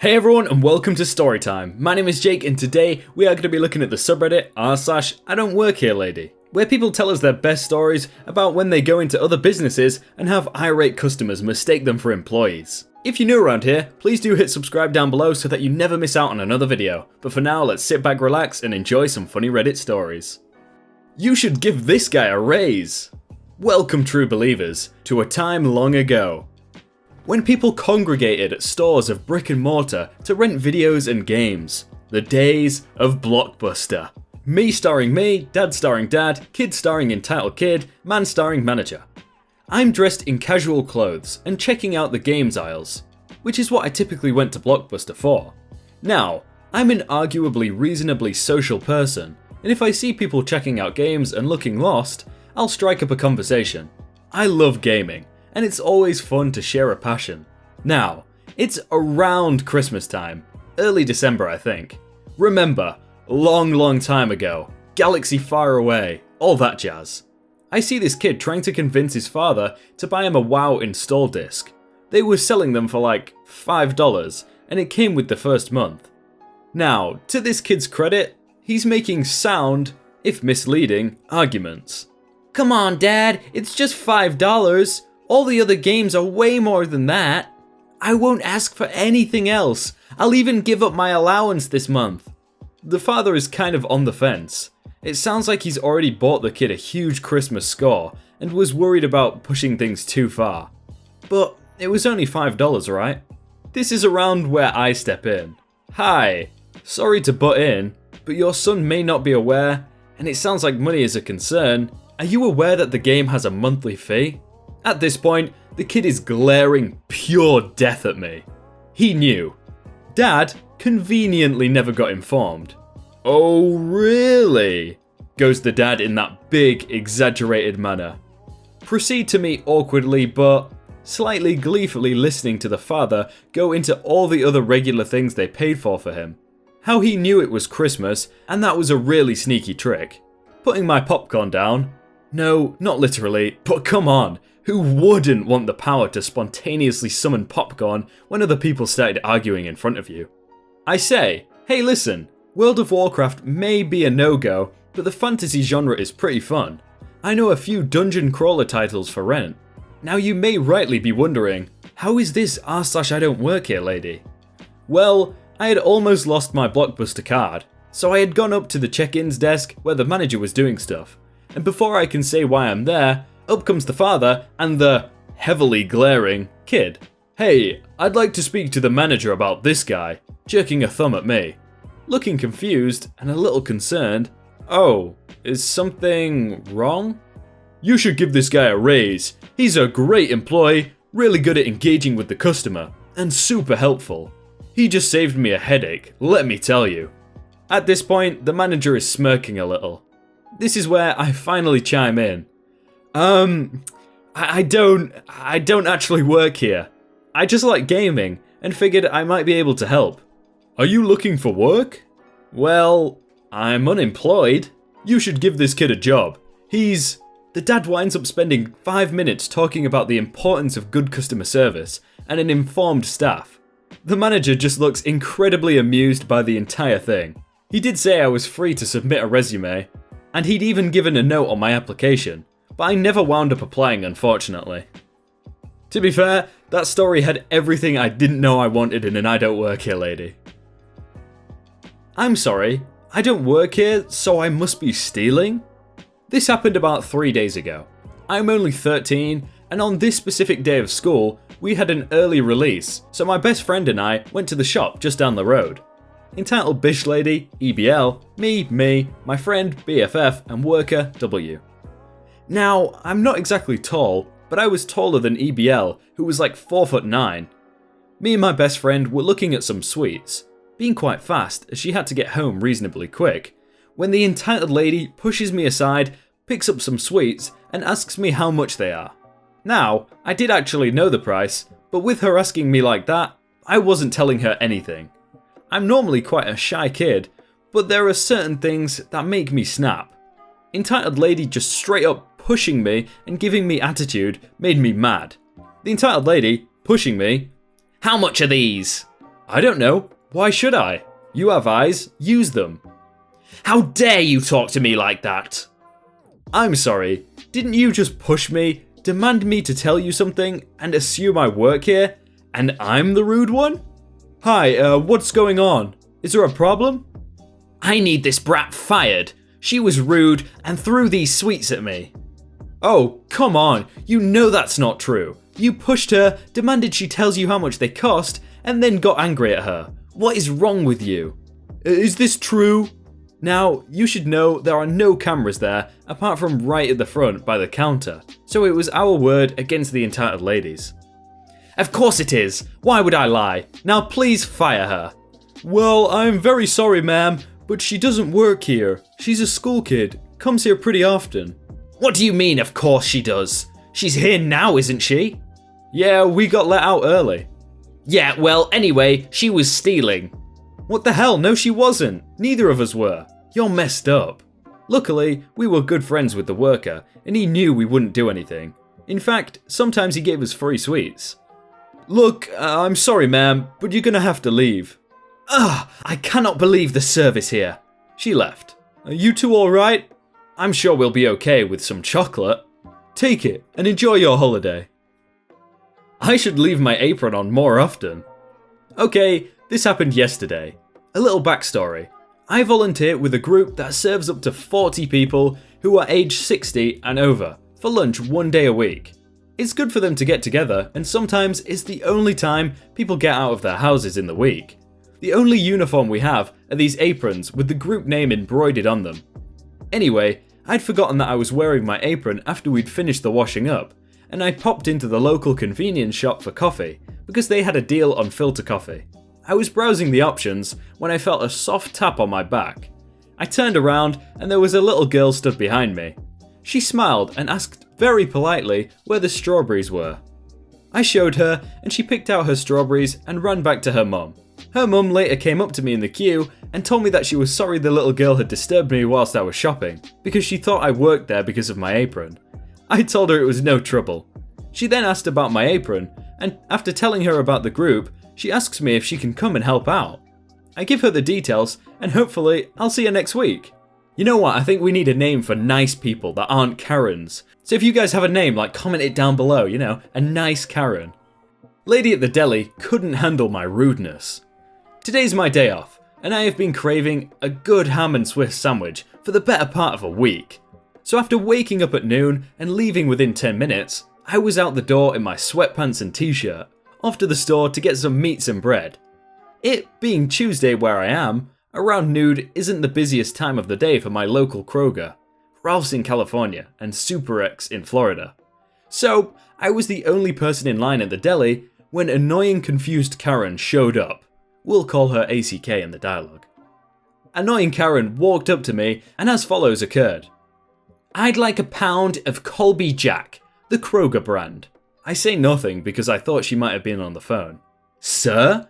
Hey everyone and welcome to Storytime. My name is Jake and today we are going to be looking at the subreddit r/idontworkherelady, where people tell us their best stories about when they go into other businesses and have irate customers mistake them for employees. If you're new around here, please do hit subscribe down below so that you never miss out on another video. But for now, let's sit back, relax and enjoy some funny Reddit stories. You should give this guy a raise. Welcome, true believers, to a time long ago, when people congregated at stores of brick and mortar to rent videos and games. The days of Blockbuster. Me starring me, dad starring dad, kid starring entitled kid, man starring manager. I'm dressed in casual clothes and checking out the games aisles, which is what I typically went to Blockbuster for. Now, I'm an arguably reasonably social person, and if I see people checking out games and looking lost, I'll strike up a conversation. I love gaming, and it's always fun to share a passion. Now, it's around Christmas time, early December I think. Remember, long time ago, galaxy far away, all that jazz. I see this kid trying to convince his father to buy him a WoW install disc. They were selling them for like $5, and it came with the first month. Now, to this kid's credit, he's making sound, if misleading, arguments. Come on dad, it's just $5. All the other games are way more than that. I won't ask for anything else. I'll even give up my allowance this month. The father is kind of on the fence. It sounds like he's already bought the kid a huge Christmas score and was worried about pushing things too far. But it was only $5, right? This is around where I step in. Hi, sorry to butt in, but your son may not be aware, and it sounds like money is a concern. Are you aware that the game has a monthly fee? At this point, the kid is glaring pure death at me. He knew. Dad conveniently never got informed. Oh really? Goes the dad in that big, exaggerated manner. Proceed to me awkwardly but slightly gleefully listening to the father go into all the other regular things they paid for him. How he knew it was Christmas, and that was a really sneaky trick. Putting my popcorn down. No, not literally, but come on. Who wouldn't want the power to spontaneously summon popcorn when other people started arguing in front of you? I say, hey listen, World of Warcraft may be a no-go, but the fantasy genre is pretty fun. I know a few dungeon crawler titles for rent. Now you may rightly be wondering, how is this r/idontworkherelady? Well, I had almost lost my Blockbuster card, so I had gone up to the check-ins desk where the manager was doing stuff, and before I can say why I'm there, up comes the father and the heavily glaring kid. Hey, I'd like to speak to the manager about this guy, jerking a thumb at me. Looking confused and a little concerned. Oh, is something wrong? You should give this guy a raise. He's a great employee, really good at engaging with the customer, and super helpful. He just saved me a headache, let me tell you. At this point, the manager is smirking a little. This is where I finally chime in. I don't actually work here. I just like gaming and figured I might be able to help. Are you looking for work? Well, I'm unemployed. You should give this kid a job. The dad winds up spending 5 minutes talking about the importance of good customer service and an informed staff. The manager just looks incredibly amused by the entire thing. He did say I was free to submit a resume, and he'd even given a note on my application. But I never wound up applying, unfortunately. To be fair, that story had everything I didn't know I wanted in an I don't work here lady. I'm sorry, I don't work here, so I must be stealing? This happened about 3 days ago. I'm only 13, and on this specific day of school, we had an early release, so my best friend and I went to the shop just down the road. Entitled Bish Lady, EBL, me, my friend, BFF, and worker, W. Now, I'm not exactly tall, but I was taller than EBL, who was like 4'9". Me and my best friend were looking at some sweets, being quite fast as she had to get home reasonably quick, when the entitled lady pushes me aside, picks up some sweets, and asks me how much they are. Now, I did actually know the price, but with her asking me like that, I wasn't telling her anything. I'm normally quite a shy kid, but there are certain things that make me snap. Entitled lady just straight up pushing me and giving me attitude made me mad. The entitled lady pushing me, how much are these? I don't know. Why should I? You have eyes, use them. How dare you talk to me like that? I'm sorry, didn't you just push me, demand me to tell you something, and assume I work here, and I'm the rude one? Hi, what's going on? Is there a problem? I need this brat fired. She was rude and threw these sweets at me. Oh, come on, you know that's not true. You pushed her, demanded she tells you how much they cost, and then got angry at her. What is wrong with you? Is this true? Now, you should know there are no cameras there, apart from right at the front by the counter, so it was our word against the entitled ladies. Of course it is. Why would I lie? Now please fire her. Well, I'm very sorry, ma'am, but she doesn't work here. She's a school kid, comes here pretty often. What do you mean, of course she does? She's here now, isn't she? Yeah, we got let out early. Yeah, well, anyway, she was stealing. What the hell? No, she wasn't. Neither of us were. You're messed up. Luckily, we were good friends with the worker, and he knew we wouldn't do anything. In fact, sometimes he gave us free sweets. Look, I'm sorry, ma'am, but you're gonna have to leave. Ugh, I cannot believe the service here. She left. Are you two alright? I'm sure we'll be okay with some chocolate. Take it, and enjoy your holiday. I should leave my apron on more often. Okay, this happened yesterday. A little backstory. I volunteer with a group that serves up to 40 people who are aged 60 and over for lunch one day a week. It's good for them to get together, and sometimes it's the only time people get out of their houses in the week. The only uniform we have are these aprons with the group name embroidered on them. Anyway, I'd forgotten that I was wearing my apron after we'd finished the washing up, and I popped into the local convenience shop for coffee because they had a deal on filter coffee. I was browsing the options when I felt a soft tap on my back. I turned around and there was a little girl stood behind me. She smiled and asked very politely where the strawberries were. I showed her and she picked out her strawberries and ran back to her mum. Her mum later came up to me in the queue and told me that she was sorry the little girl had disturbed me whilst I was shopping because she thought I worked there because of my apron. I told her it was no trouble. She then asked about my apron, and after telling her about the group, she asks me if she can come and help out. I give her the details, and hopefully I'll see her next week. You know what, I think we need a name for nice people that aren't Karens. So if you guys have a name, comment it down below, a nice Karen. Lady at the deli couldn't handle my rudeness. Today's my day off, and I have been craving a good ham and Swiss sandwich for the better part of a week. So after waking up at noon and leaving within 10 minutes, I was out the door in my sweatpants and t-shirt, off to the store to get some meats and bread. It being Tuesday where I am, around noon isn't the busiest time of the day for my local Kroger, Ralph's in California and Super X in Florida. So I was the only person in line at the deli when annoying confused Karen showed up. We'll call her ACK in the dialogue. Annoying Karen walked up to me and as follows occurred. I'd like a pound of Colby Jack, the Kroger brand. I say nothing because I thought she might have been on the phone. Sir?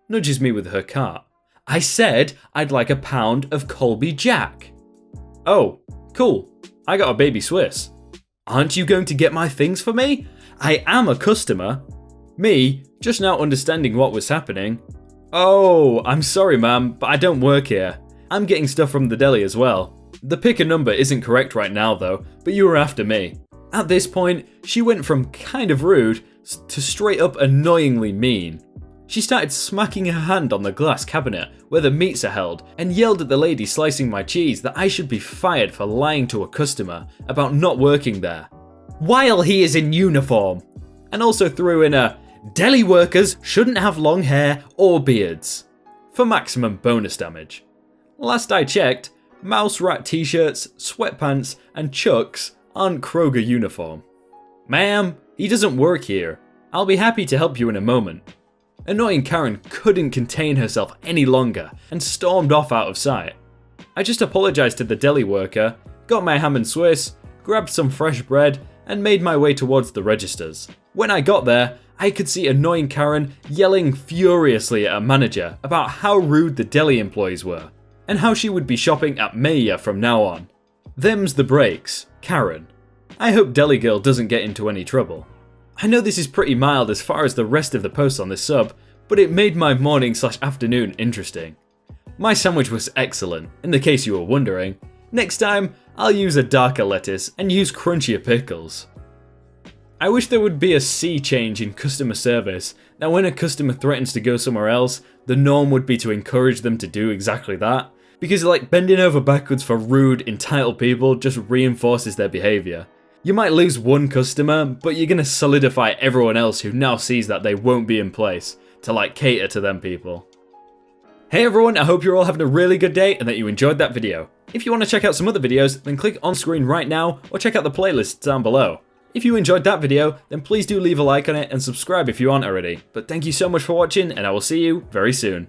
Nudges me with her cart. I said I'd like a pound of Colby Jack. Oh, cool. I got a baby Swiss. Aren't you going to get my things for me? I am a customer. Me, just now understanding what was happening. Oh, I'm sorry ma'am, but I don't work here. I'm getting stuff from the deli as well. The picker number isn't correct right now though, but you were after me. At this point, she went from kind of rude to straight up annoyingly mean. She started smacking her hand on the glass cabinet where the meats are held and yelled at the lady slicing my cheese that I should be fired for lying to a customer about not working there, while he is in uniform. And also threw in a, deli workers shouldn't have long hair or beards, for maximum bonus damage. Last I checked, mouse rat t-shirts, sweatpants and chucks aren't Kroger uniform. Ma'am, he doesn't work here. I'll be happy to help you in a moment. Annoying Karen couldn't contain herself any longer and stormed off out of sight. I just apologised to the deli worker, got my ham and Swiss, grabbed some fresh bread and made my way towards the registers. When I got there, I could see annoying Karen yelling furiously at a manager about how rude the deli employees were and how she would be shopping at Maya from now on. Them's the breaks, Karen. I hope Deli Girl doesn't get into any trouble. I know this is pretty mild as far as the rest of the posts on this sub, but it made my morning/afternoon interesting. My sandwich was excellent, in the case you were wondering. Next time, I'll use a darker lettuce and use crunchier pickles. I wish there would be a sea change in customer service, that when a customer threatens to go somewhere else, the norm would be to encourage them to do exactly that. Because like bending over backwards for rude, entitled people just reinforces their behaviour. You might lose one customer, but you're gonna solidify everyone else who now sees that they won't be in place to like cater to them people. Hey everyone, I hope you're all having a really good day and that you enjoyed that video. If you want to check out some other videos, then click on screen right now or check out the playlist down below. If you enjoyed that video, then please do leave a like on it and subscribe if you aren't already. But thank you so much for watching and I will see you very soon.